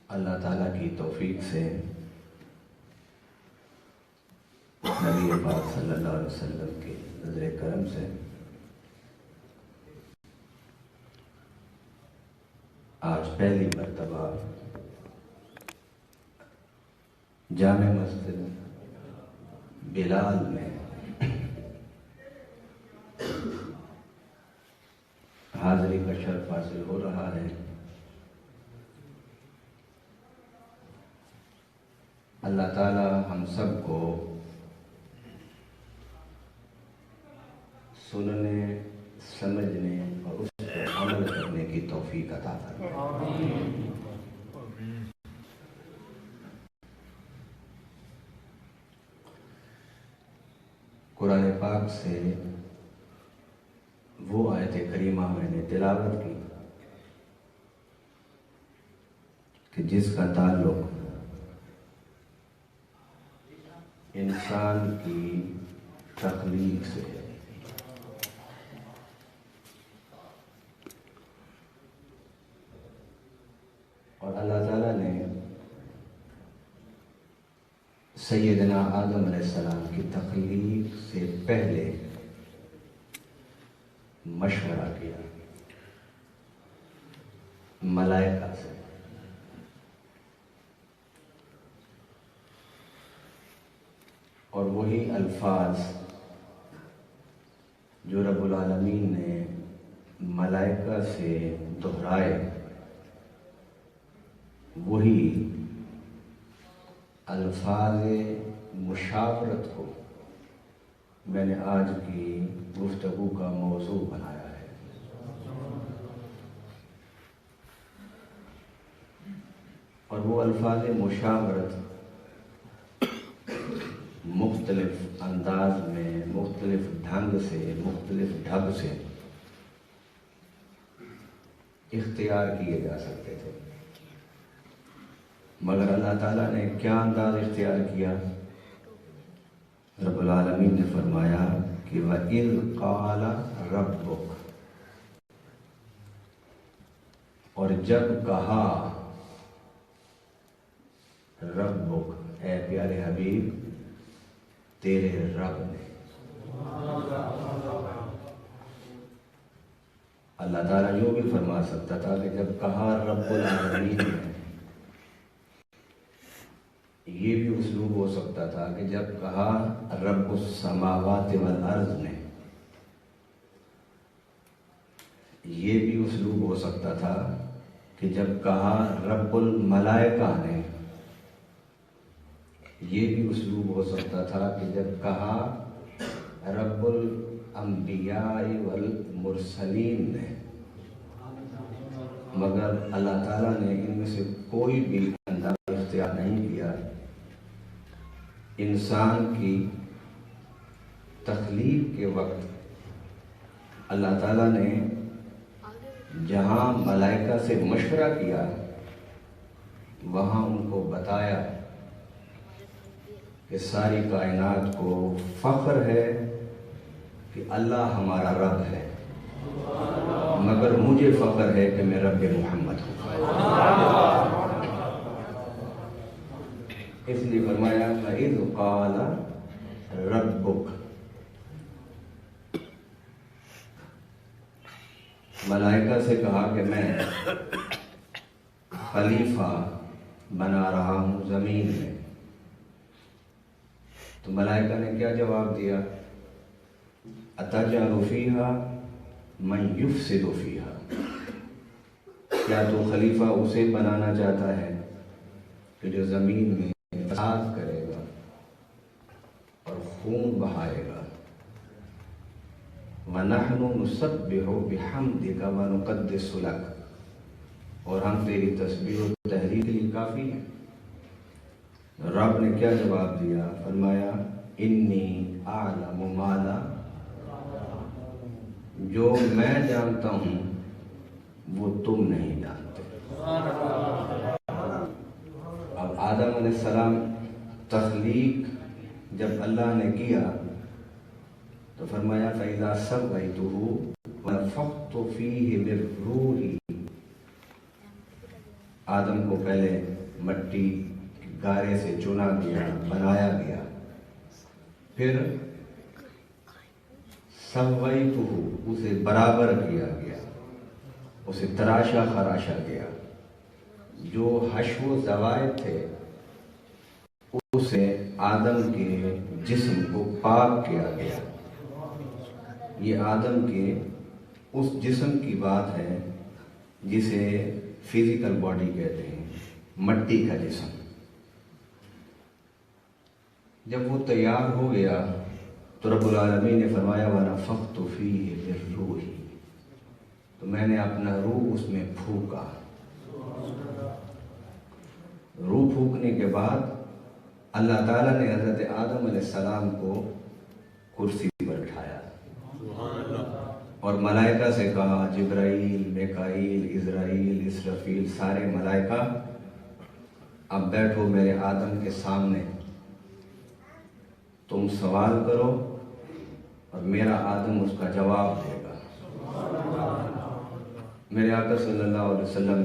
اللہ تعالیٰ کی توفیق سے نبی پاک صلی اللہ علیہ وسلم کے نظر کرم سے آج پہلی مرتبہ جامع مسجد بلال میں حاضری کا شرف حاصل ہو رہا ہے۔ اللہ تعالی ہم سب کو سننے، سمجھنے اور اس پر عمل کرنے کی توفیق عطا فرمائے۔ قرآن پاک سے وہ آیت کریمہ میں نے تلاوت کی کہ جس کا تعلق انسان کی تخلیق سے ہے۔ اور اللہ تعالیٰ نے سیدنا آدم علیہ السلام کی تخلیق سے پہلے مشورہ کیا ملائکہ سے، اور وہی الفاظ جو رب العالمین نے ملائکہ سے دہرائے، وہی الفاظ مشاورت کو میں نے آج کی گفتگو کا موضوع بنایا ہے۔ اور وہ الفاظ مشاورت مختلف انداز میں، مختلف ڈھنگ سے، مختلف ڈھب سے اختیار کیے جا سکتے تھے، مگر اللہ تعالیٰ نے کیا انداز اختیار کیا؟ رب العالمین نے فرمایا کہ وَإِذْ قَالَ رَبُّكَ، اور جب کہا ربک، اے پیارے حبیب تیرے رب نے۔ اللہ تعالیٰ یوں بھی فرما سکتا تھا کہ جب کہا رب العالمین نے، یہ بھی اسلوب ہو سکتا تھا کہ جب کہا رب السماوات والارض نے، یہ بھی اسلوب ہو سکتا تھا کہ جب کہا رب الملائکہ نے، یہ بھی اسلوب ہو سکتا تھا کہ جب کہا رب الانبیاء والمرسلین نے، مگر اللہ تعالیٰ نے ان میں سے کوئی بھی انداز اختیار نہیں کیا۔ انسان کی تخلیق کے وقت اللہ تعالیٰ نے جہاں ملائکہ سے مشورہ کیا، وہاں ان کو بتایا کہ ساری کائنات کو فخر ہے کہ اللہ ہمارا رب ہے، مگر مجھے فخر ہے کہ میں رب محمد ہوں۔ اس لیے فرمایا وَإِذْ قَالَ رَبُّكَ، ملائکہ سے کہا کہ میں خلیفہ بنا رہا ہوں زمین میں، تو ملائکہ نے کیا جواب دیا؟ أَتَجْعَلُ فِيهَا مَنْ يُفْسِدُ فِيهَا، کیا تو خلیفہ اسے بنانا چاہتا ہے کہ جو زمین میں فساد کرے گا اور خون بہائے گا؟ وَنَحْنُ نُسَبِّحُ بِحَمْدِكَ وَنُقَدِّسُ لَكَ، اور ہم تیری تسبیح و تحلیل کے لیے کافی ہیں۔ رب نے کیا جواب دیا؟ فرمایا انی اعلم ما لا، جو میں جانتا ہوں وہ تم نہیں جانتے۔ اب آدم علیہ السلام تخلیق جب اللہ نے کیا تو فرمایا فَإِذَا سَوَّيْتُهُ وَنَفَخْتُ فِيهِ مِن رُوحِي، آدم کو پہلے مٹی گارے سے چنا گیا، بنایا گیا، پھر سویتہ، اسے برابر کیا گیا، اسے تراشا خراشا گیا، جو حشو و زوائد تھے اسے آدم کے جسم کو پاک کیا گیا۔ یہ آدم کے اس جسم کی بات ہے جسے فزیکل باڈی کہتے ہیں، مٹی کا جسم۔ جب وہ تیار ہو گیا تو رب العالمین نے فرمایا وَنَفَخْتُ فِيهِ مِن رُوحِي، تو میں نے اپنا روح اس میں پھونکا۔ روح پھونکنے کے بعد اللہ تعالیٰ نے حضرت آدم علیہ السلام کو کرسی پر بٹھایا اور ملائکہ سے کہا، جبرائیل، میکائیل، عزرائیل، اسرافیل، سارے ملائکہ اب بیٹھو میرے آدم کے سامنے، تم سوال کرو اور میرا آدم اس کا جواب دے گا۔ میرے آقا صلی اللہ علیہ وسلم